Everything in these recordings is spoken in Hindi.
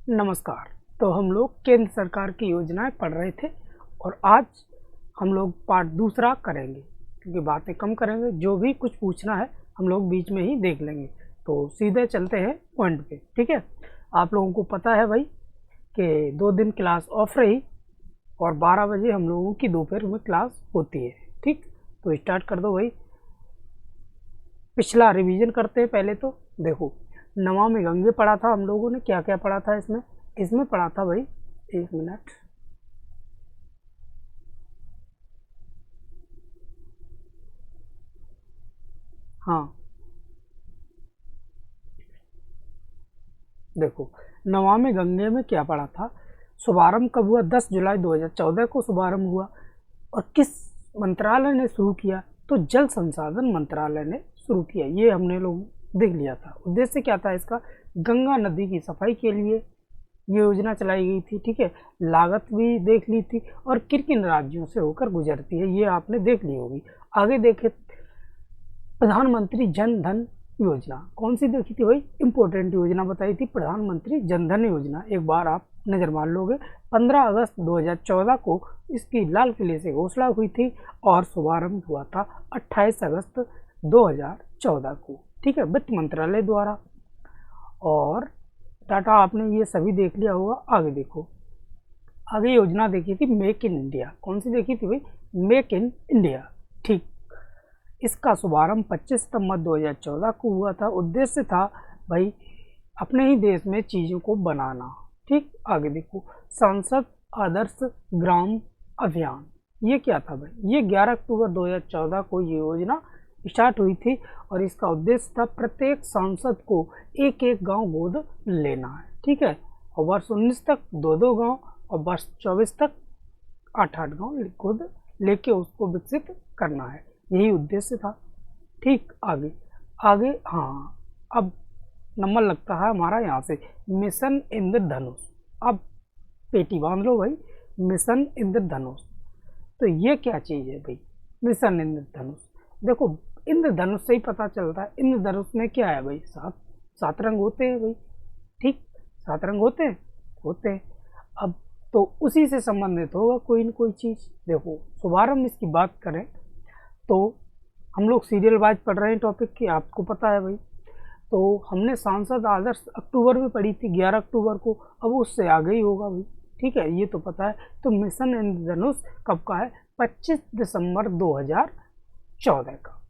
नमस्कार। तो हम लोग केंद्र सरकार की योजनाएं पढ़ रहे थे और आज हम लोग पार्ट दूसरा करेंगे, क्योंकि बातें कम करेंगे, जो भी कुछ पूछना है हम लोग बीच में ही देख लेंगे। तो सीधे चलते हैं पॉइंट पे, ठीक है। आप लोगों को पता है भाई कि 2 दिन क्लास ऑफ रही और 12 बजे हम लोगों की दोपहर में क्लास होती है, ठीक। तो स्टार्ट कर दो भाई। पिछला रिवीजन करते हैं। पहले तो देखो, नमामि गंगे पढ़ा था हम लोगों ने। क्या क्या पढ़ा था इसमें? इसमें पढ़ा था भाई, 1 मिनट, हाँ देखो, नमामि गंगे में क्या पढ़ा था। शुभारंभ कब हुआ? 10 जुलाई 2014 को शुभारंभ हुआ। और किस मंत्रालय ने शुरू किया? तो जल संसाधन मंत्रालय ने शुरू किया। ये हमने लोग देख लिया था। उद्देश्य क्या था इसका? गंगा नदी की सफाई के लिए ये योजना चलाई गई थी, ठीक है। लागत भी देख ली थी और किन किन राज्यों से होकर गुजरती है ये आपने देख ली होगी। आगे देखे, प्रधानमंत्री जन धन योजना कौन सी देखी थी भाई? इंपॉर्टेंट योजना बताई थी, प्रधानमंत्री जन धन योजना। एक बार आप नज़र मार लोगे। 15 अगस्त 2014 को इसकी लाल किले से घोषणा हुई थी और शुभारंभ हुआ था 28 अगस्त 2014 को, ठीक है, वित्त मंत्रालय द्वारा। और डाटा आपने ये सभी देख लिया होगा। आगे देखो, आगे योजना देखी थी मेक इन इंडिया। कौन सी देखी थी भाई? मेक इन इंडिया, ठीक। इसका शुभारंभ 25 सितंबर 2014 को हुआ था। उद्देश्य था भाई अपने ही देश में चीज़ों को बनाना, ठीक। आगे देखो, सांसद आदर्श ग्राम अभियान, ये क्या था भाई? ये 11 अक्टूबर 2014 को ये योजना स्टार्ट हुई थी और इसका उद्देश्य था प्रत्येक सांसद को एक एक गांव गोद लेना है, ठीक है। और वर्ष 19 तक 2-2 गांव और वर्ष 24 तक 8-8 गांव गोद लेके उसको विकसित करना है। यही उद्देश्य था, ठीक। आगे आगे, हाँ, अब नंबर लगता है हमारा यहाँ से, मिशन इंद्रधनुष। अब पेटी बांध लो भाई, मिशन इंद्रधनुष। तो ये क्या चीज़ है भाई? मिशन इंद्रधनुष। देखो, इंद्रधनुष से ही पता चलता है। इंद्रधनुष में क्या है भाई? 7 रंग होते हैं भाई, ठीक। 7 रंग होते हैं। अब तो उसी से संबंधित होगा कोई न कोई चीज़। देखो, शुभारंभ इसकी बात करें तो हम लोग सीरियल वाइज पढ़ रहे हैं टॉपिक की, आपको पता है भाई। तो हमने सांसद आदर्श अक्टूबर में पढ़ी थी, 11 अक्टूबर को। अब उससे आगे ही होगा भाई, ठीक है, ये तो पता है। तो मिशन इंद्रधनुष कब का है? 25 दिसंबर 2014 का,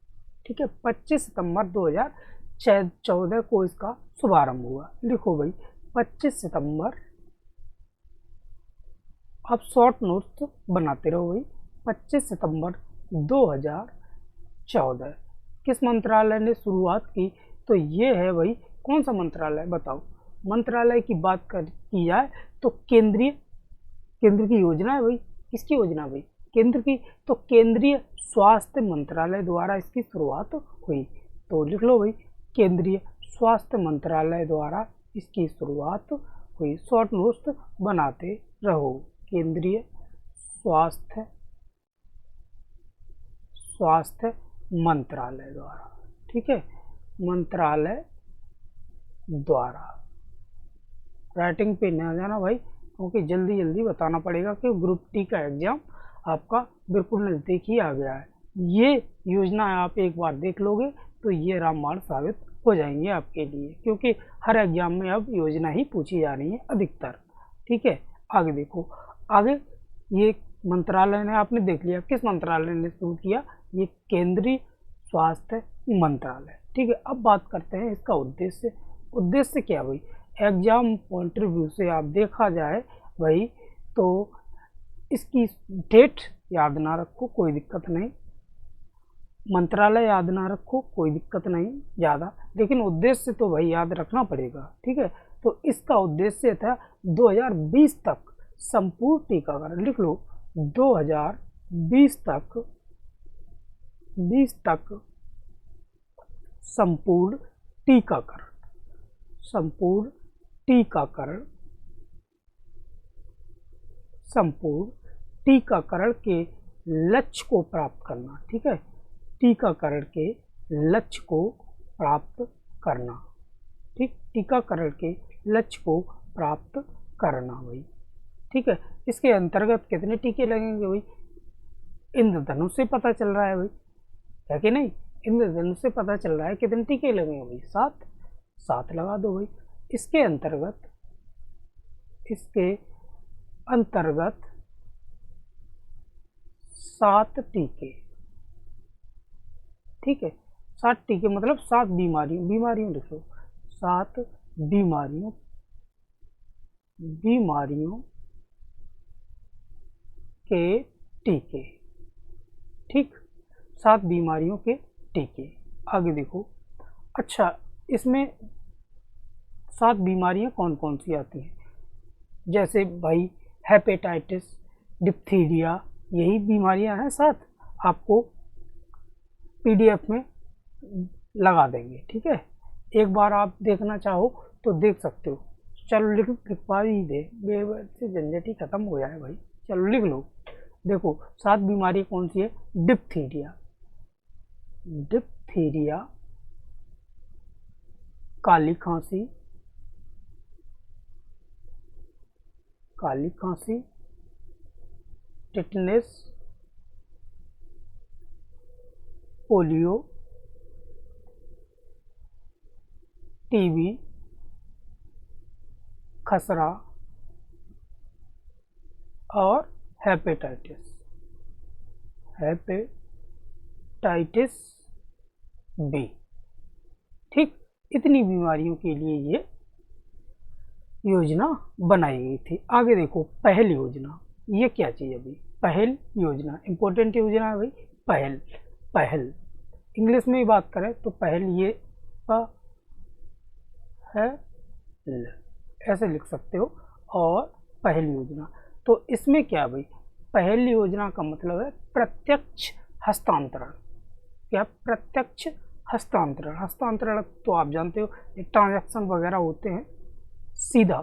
ठीक है। 25 सितंबर 2014 को इसका शुभारंभ हुआ। लिखो भाई, 25 सितंबर। आप शॉर्ट नोट्स बनाते रहो भाई। 25 सितंबर 2014 किस मंत्रालय ने शुरुआत की? तो ये है भाई, कौन सा मंत्रालय बताओ? मंत्रालय की बात की जाए तो केंद्र की योजना है भाई। किसकी योजना भाई? केंद्र की। तो केंद्रीय स्वास्थ्य मंत्रालय द्वारा इसकी शुरुआत हुई। तो लिख लो भाई, केंद्रीय स्वास्थ्य मंत्रालय द्वारा इसकी शुरुआत हुई। शॉर्ट नोट्स बनाते रहो। केंद्रीय स्वास्थ्य मंत्रालय द्वारा, ठीक है, मंत्रालय द्वारा। राइटिंग पे न जाना भाई, क्योंकि जल्दी जल्दी बताना पड़ेगा कि ग्रुप टी का एग्जाम आपका बिल्कुल नज़दीक ही आ गया है। ये योजना आप एक बार देख लोगे तो ये रामबाण साबित हो जाएंगे आपके लिए, क्योंकि हर एग्जाम में अब योजना ही पूछी जा रही है अधिकतर, ठीक है। आगे देखो, आगे ये मंत्रालय ने आपने देख लिया, किस मंत्रालय ने शुरू किया? ये केंद्रीय स्वास्थ्य मंत्रालय, ठीक है। अब बात करते हैं इसका उद्देश्य। उद्देश्य क्या भाई? एग्जाम पॉइंट व्यू से आप देखा जाए भाई तो इसकी डेट याद ना रखो, कोई दिक्कत नहीं। मंत्रालय याद ना रखो, कोई दिक्कत नहीं ज़्यादा, लेकिन उद्देश्य तो भाई याद रखना पड़ेगा, ठीक है। तो इसका उद्देश्य था 2020 तक संपूर्ण टीकाकरण। लिख लो, 2020 तक संपूर्ण टीकाकरण, संपूर्ण टीकाकरण के लक्ष्य को प्राप्त करना, ठीक है। टीकाकरण के लक्ष्य को प्राप्त करना, ठीक। टीकाकरण के लक्ष्य को प्राप्त करना भाई। ठीक है, इसके अंतर्गत कितने टीके लगेंगे भाई? इंद्रधनुष से पता चल रहा है भाई, है कि नहीं? इंद्रधनुष से पता चल रहा है कितने टीके लगेंगे भाई? 7। 7 लगा दो भाई। इसके अंतर्गत 7 टीके। ठीक है, 7 टीके मतलब 7 बीमारियों लिख लो, 7 बीमारियों के टीके। ठीक, 7 बीमारियों के टीके। आगे देखो। अच्छा, इसमें 7 बीमारियां कौन कौन सी आती हैं? जैसे भाई हेपेटाइटिस, डिप्थीरिया, यही बीमारियां हैं 7। आपको पीडीएफ में लगा देंगे। ठीक है, एक बार आप देखना चाहो तो देख सकते हो। चलो लिखवा ही दे, से झंझट ही खत्म हो जाए भाई। चलो लिख लो। देखो 7 बीमारी कौन सी है? डिप्थीरिया, काली खांसी, टिटनेस, पोलियो, टीबी, खसरा और हेपेटाइटिस बी। ठीक, इतनी बीमारियों के लिए ये योजना बनाई गई थी। आगे देखो, पहल योजना। ये क्या चीज़ है भाई? पहल योजना इंपॉर्टेंट योजना है भाई। पहल इंग्लिश में ही बात करें तो पहल ये है, ऐसे लिख सकते हो। और पहल योजना, तो इसमें क्या भाई? पहल योजना का मतलब है प्रत्यक्ष हस्तांतरण। क्या? प्रत्यक्ष हस्तांतरण। हस्तांतरण तो आप जानते हो, ट्रांजैक्शन वगैरह होते हैं सीधा।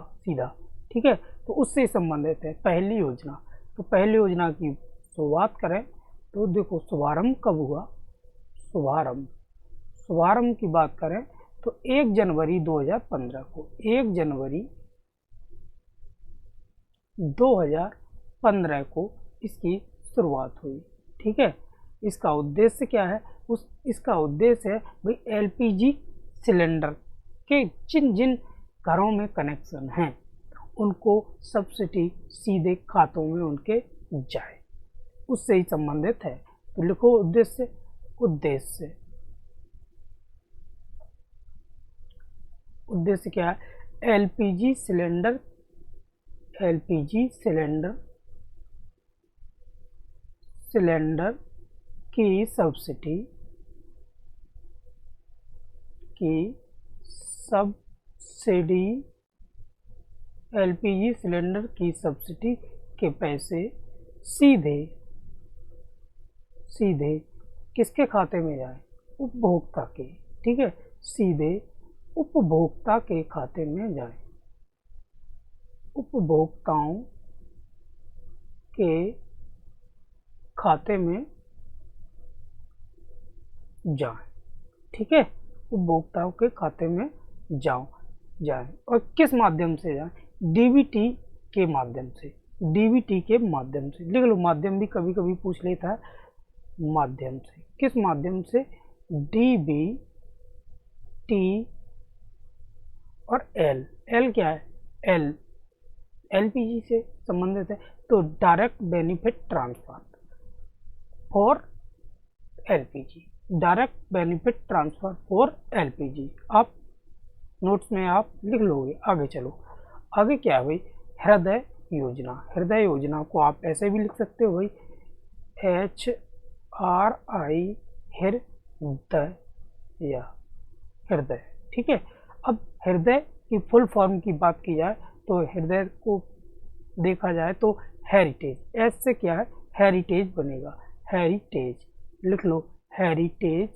ठीक है, तो उससे संबंधित है पहली योजना। तो पहली योजना की शुरुआत करें तो देखो, शुभारंभ कब हुआ? शुभारंभ की बात करें तो 1 जनवरी 2015 को, 1 जनवरी 2015 को इसकी शुरुआत हुई। ठीक है, इसका उद्देश्य क्या है? इसका उद्देश्य है भाई एलपीजी सिलेंडर के जिन घरों में कनेक्शन हैं उनको सब्सिडी सीधे खातों में उनके जाए, उससे ही संबंधित है। तो लिखो उद्देश्य क्या है? एलपीजी सिलेंडर की सब्सिडी एलपीजी सिलेंडर की सब्सिडी के पैसे सीधे किसके खाते में जाए? उपभोक्ता के। ठीक है, सीधे उपभोक्ता के खाते में जाए, उपभोक्ताओं के खाते में जाए। ठीक है, उपभोक्ताओं के खाते में जाए। और किस माध्यम से जाए? डीबीटी के माध्यम से। लिख लो, माध्यम भी कभी कभी पूछ लेता है। माध्यम से, किस माध्यम से? डीबीटी और एल क्या है? एलपीजी से संबंधित है, तो direct benefit transfer for LPG. Direct benefit transfer for LPG आप नोट्स में आप लिख लोगे। आगे चलो, आगे क्या है भाई? हृदय योजना को आप ऐसे भी लिख सकते हो भाई, HRI हृदय। ठीक है, अब हृदय की फुल फॉर्म की बात की जाए तो हृदय को देखा जाए तो हेरिटेज, एस से क्या है? हेरिटेज बनेगा। हेरिटेज लिख लो, heritage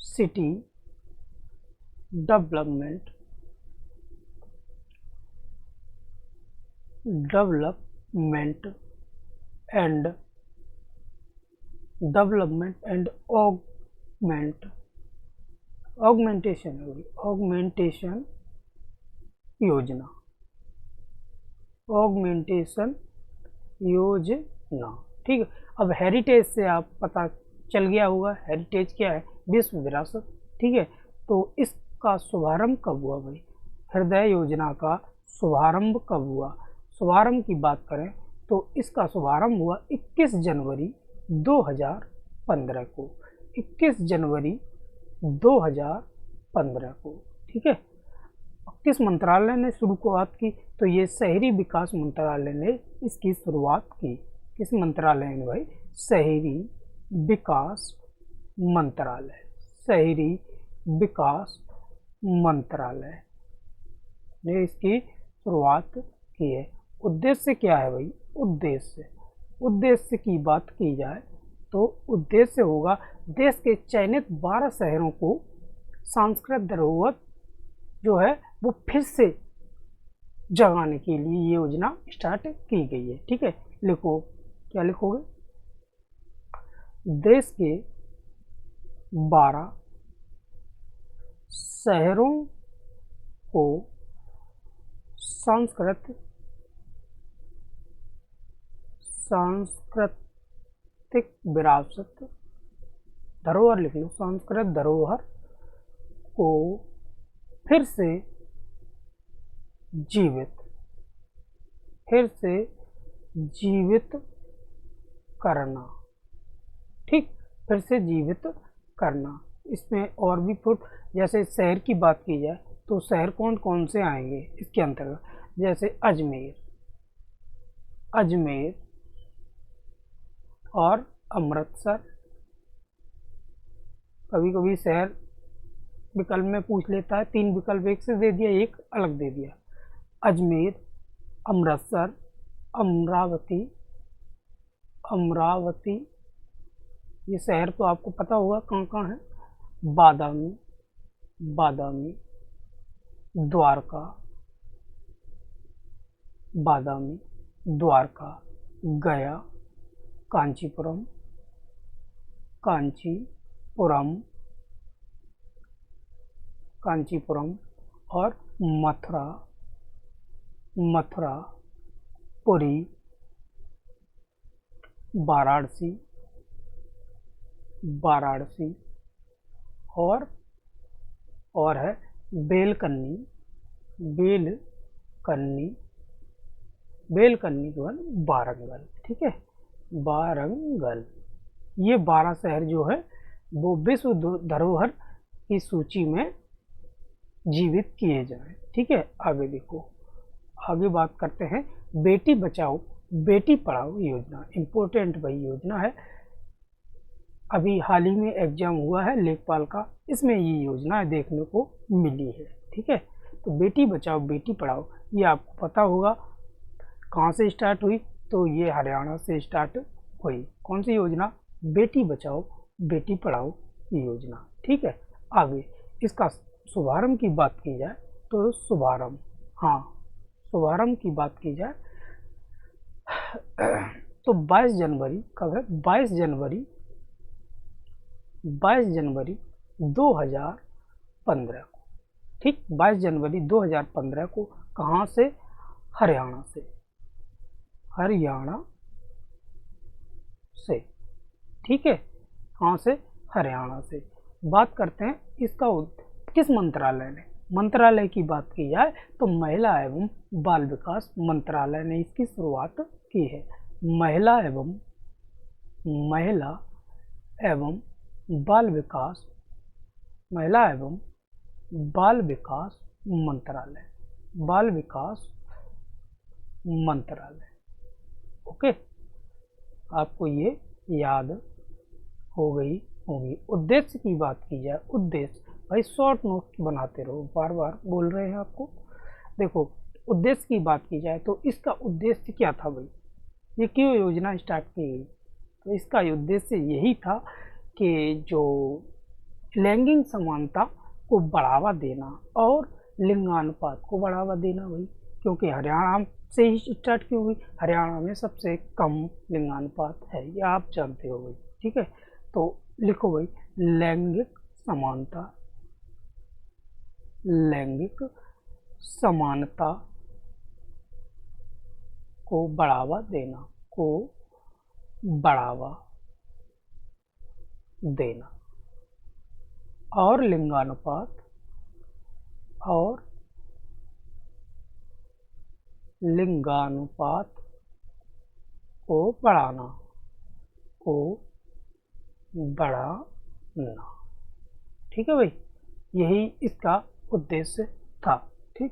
city development and augmentation योजना, ऑगमेंटेशन योजना। ठीक है, अब हेरिटेज से आप पता चल गया होगा, हेरिटेज क्या है, विश्व विरासत। ठीक है, तो इसका शुभारंभ कब हुआ भाई, हृदय योजना का शुभारंभ कब हुआ। शुभारंभ की बात करें तो इसका शुभारंभ हुआ 21 जनवरी 2015 को, 21 जनवरी 2015 को। ठीक है, किस मंत्रालय ने शुरुआत की, तो ये शहरी विकास मंत्रालय ने इसकी शुरुआत की। किस मंत्रालय ने भाई, शहरी विकास मंत्रालय, शहरी विकास मंत्रालय ने इसकी शुरुआत की है। उद्देश्य क्या है भाई, उद्देश्य की बात की जाए तो उद्देश्य होगा देश के चयनित 12 शहरों को सांस्कृतिक धरोहर जो है वो फिर से जगाने के लिए ये योजना स्टार्ट की गई है। ठीक है, लिखो, क्या लिखोगे, देश के 12 शहरों को सांस्कृतिक विरासत धरोहर, लिख लो, सांस्कृतिक धरोहर को फिर से जीवित करना। ठीक, फिर से जीवित करना। इसमें और भी फुट, जैसे शहर की बात की जाए तो शहर कौन कौन से आएंगे इसके अंतर्गत, जैसे अजमेर और अमृतसर। कभी कभी शहर विकल्प में पूछ लेता है, 3 विकल्प एक से दे दिया, एक अलग दे दिया। अजमेर, अमृतसर, अमरावती, ये शहर तो आपको पता होगा कहाँ कहाँ है। बादामी, द्वारका, गया, कांचीपुरम और मथुरा, पुरी, वाराणसी और है बेलकन्नी के बाद वारंगल। ठीक है, वारंगल। ये 12 शहर जो है वो विश्व धरोहर की सूची में जीवित किए जाएं। ठीक है, आगे देखो, आगे बात करते हैं बेटी बचाओ बेटी पढ़ाओ योजना। इम्पोर्टेंट भाई योजना है, अभी हाल ही में एग्जाम हुआ है लेखपाल का, इसमें ये योजना देखने को मिली है। ठीक है, तो बेटी बचाओ बेटी पढ़ाओ ये आपको पता होगा कहाँ से स्टार्ट हुई, तो ये हरियाणा से स्टार्ट हुई। कौन सी योजना, बेटी बचाओ बेटी पढ़ाओ योजना। ठीक है, आगे इसका शुभारंभ की बात की जाए तो शुभारंभ की बात की जाए तो 22 जनवरी कब है, 22 जनवरी 2015 को। ठीक, 22 जनवरी 2015 को कहाँ से, हरियाणा से। ठीक है, कहाँ से, हरियाणा से। बात करते हैं इसका किस मंत्रालय ने, मंत्रालय की बात की जाए तो महिला एवं बाल विकास मंत्रालय ने इसकी शुरुआत की है। महिला एवं बाल विकास मंत्रालय। ओके, आपको ये याद हो गई होगी। उद्देश्य की बात की जाए, उद्देश्य भाई शॉर्ट नोट बनाते रहो, बार बार बोल रहे हैं आपको। देखो, उद्देश्य की बात की जाए तो इसका उद्देश्य क्या था भाई, ये क्यों योजना स्टार्ट की गई, तो इसका उद्देश्य यही था कि जो लैंगिक समानता को बढ़ावा देना और लिंगानुपात को बढ़ावा देना भाई, क्योंकि हरियाणा से ही स्टार्ट की हुई, हरियाणा में सबसे कम लिंगानुपात है, ये आप जानते हो भाई। ठीक है, तो लिखो भाई लैंगिक समानता को बढ़ावा देना, को बढ़ावा देना, और लिंगानुपात, और लिंगानुपात को बढ़ाना, को बढ़ाना। ठीक है भाई, यही इसका उद्देश्य था। ठीक,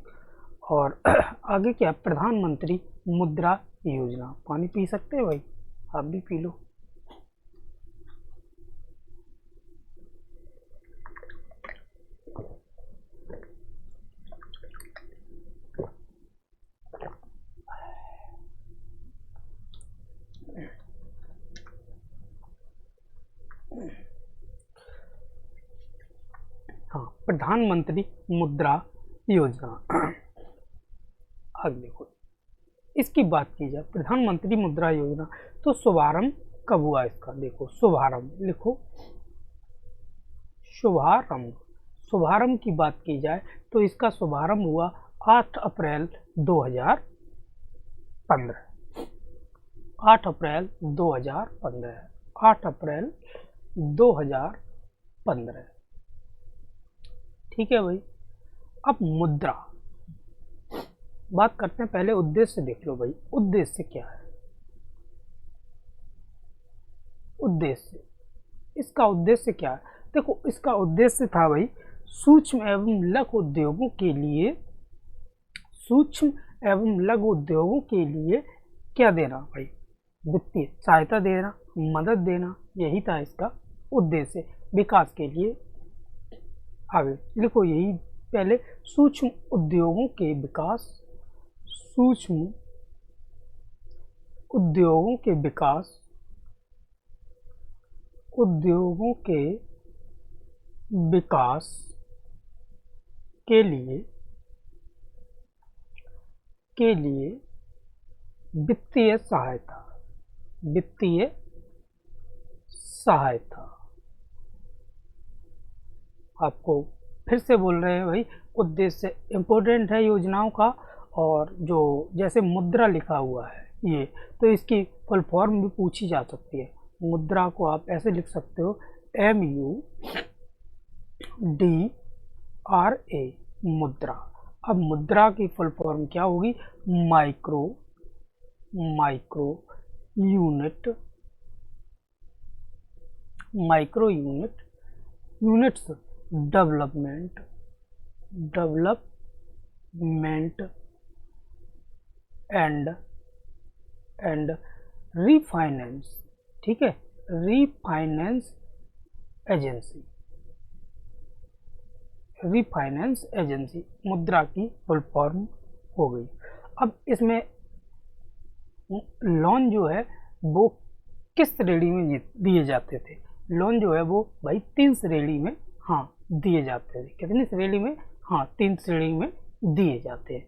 और आगे क्या, प्रधानमंत्री मुद्रा योजना। पानी पी सकते हैं भाई, आप भी पी लो। हाँ, प्रधानमंत्री मुद्रा योजना। आगे देखो, इसकी बात की जाए प्रधानमंत्री मुद्रा योजना, तो शुभारंभ कब हुआ इसका? देखो, शुभारंभ लिखो, शुभारंभ। शुभारंभ की बात की जाए तो इसका शुभारंभ हुआ 8 अप्रैल 2015। 8 अप्रैल 2015, 8 अप्रैल 2015। ठीक है भाई, अब मुद्रा बात करते हैं। पहले उद्देश्य देख लो भाई, उद्देश्य क्या है? उद्देश्य, इसका उद्देश्य क्या है? देखो, इसका उद्देश्य था भाई सूक्ष्म एवं लघु उद्योगों के लिए, सूक्ष्म एवं लघु उद्योगों के लिए क्या देना भाई? वित्तीय सहायता देना, मदद देना, यही था इसका उद्देश्य, विकास के लिए। आगे लिखो, यही पहले सूक्ष्म उद्योगों के विकास, सूक्ष्म उद्योगों के विकास, उद्योगों के विकास के लिए वित्तीय सहायता, वित्तीय सहायता। आपको फिर से बोल रहे हैं भाई, उद्देश्य इम्पोर्टेंट है योजनाओं का। और जो जैसे मुद्रा लिखा हुआ है ये, तो इसकी फुल फॉर्म भी पूछी जा सकती है। मुद्रा को आप ऐसे लिख सकते हो, MUDRA, मुद्रा। अब मुद्रा की फुल फॉर्म क्या होगी? Micro unit, micro unit, units development and refinance. ठीक है, रीफाइनेंस एजेंसी, रीफाइनेंस एजेंसी मुद्रा की फुल फॉर्म हो गई। अब इसमें लोन जो है वो किस श्रेणी में दिए जाते थे? लोन जो है वो भाई 3 श्रेणी में हाँ दिए जाते थे। कितनी श्रेणी में? हाँ, 3 श्रेणी में दिए जाते हैं।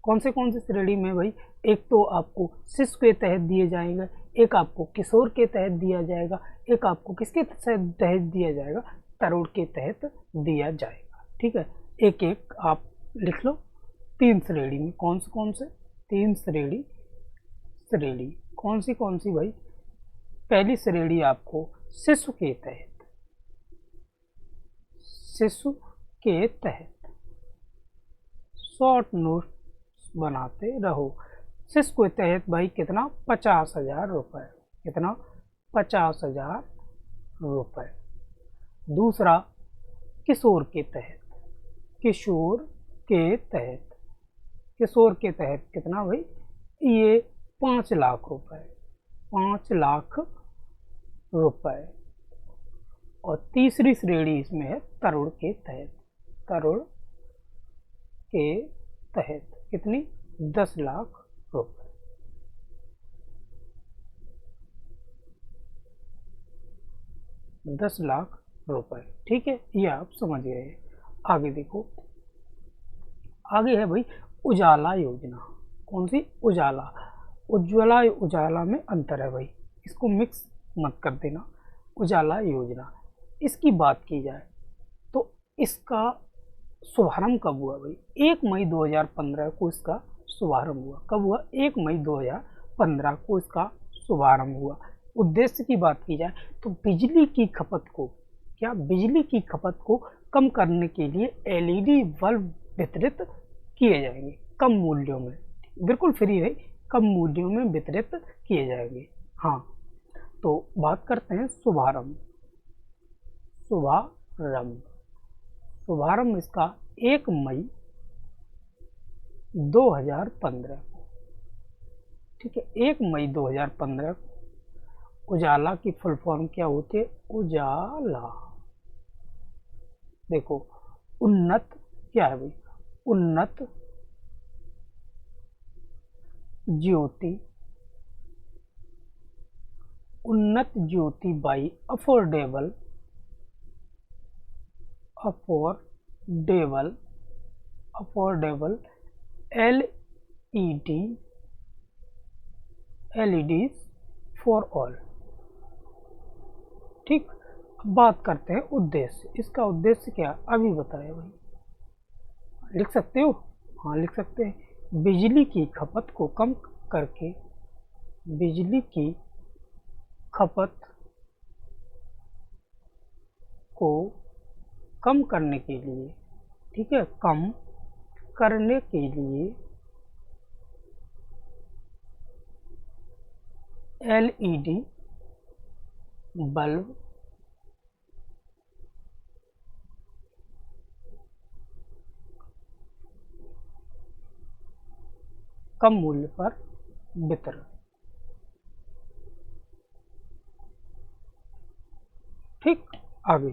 कौन से श्रेणी में भाई? एक तो आपको शिशु के तहत दिए जाएंगे, एक आपको किशोर के तहत दिया जाएगा, एक आपको किसके तहत दिया जाएगा? तरुण के तहत दिया जाएगा। ठीक है, एक एक आप लिख लो। 3 श्रेणी में कौन से 3 श्रेणी कौन सी भाई? पहली श्रेणी आपको शिशु के तहत, शिशु के तहत। शॉर्ट नोट बनाते रहो। शिशु के तहत भाई कितना? 50,000 रुपये। कितना? 50,000 रुपये। दूसरा किशोर के तहत, किशोर के तहत, किशोर के तहत कितना भाई? ये 5 लाख रुपए, 5 लाख रुपए। और तीसरी श्रेणी इसमें है तरुण के तहत, तरुण के तहत कितनी? 10 लाख रुपए। ₹10 लाख। ठीक है, ये आप समझ गए। आगे देखो, आगे है भाई उजाला योजना। कौन सी? उजाला। उज्ज्वला उजाला में अंतर है भाई, इसको मिक्स मत कर देना। उजाला योजना, इसकी बात की जाए तो इसका शुभारंभ कब हुआ भाई? 1 मई 2015 को इसका शुभारंभ हुआ। कब हुआ? 1 मई 2015 को इसका शुभारंभ हुआ। उद्देश्य की बात की जाए तो बिजली की खपत को, क्या बिजली की खपत को कम करने के लिए एलईडी बल्ब वितरित किए जाएंगे कम मूल्यों में, बिल्कुल फ्री है, कम मूल्यों में वितरित किए जाएंगे। हाँ, तो बात करते हैं शुभारंभ। शुभारंभ शुभारंभ इसका 1 मई 2015 को, ठीक है, 1 मई 2015 को। उजाला की फुल फॉर्म क्या होती है? उजाला, देखो उन्नत क्या है भाई? Unnat Jyoti, Unnat Jyoti by affordable, affordable affordable LED, LEDs for all. ठीक, अब बात करते हैं उद्देश्य। इसका उद्देश्य क्या? अभी बताया भाई, लिख सकते हो? हाँ लिख सकते हैं। बिजली की खपत को कम करके, बिजली की खपत को कम करने के लिए, ठीक है, कम करने के लिए एलईडी बल्ब कम मूल्य पर वितरण। ठीक, आगे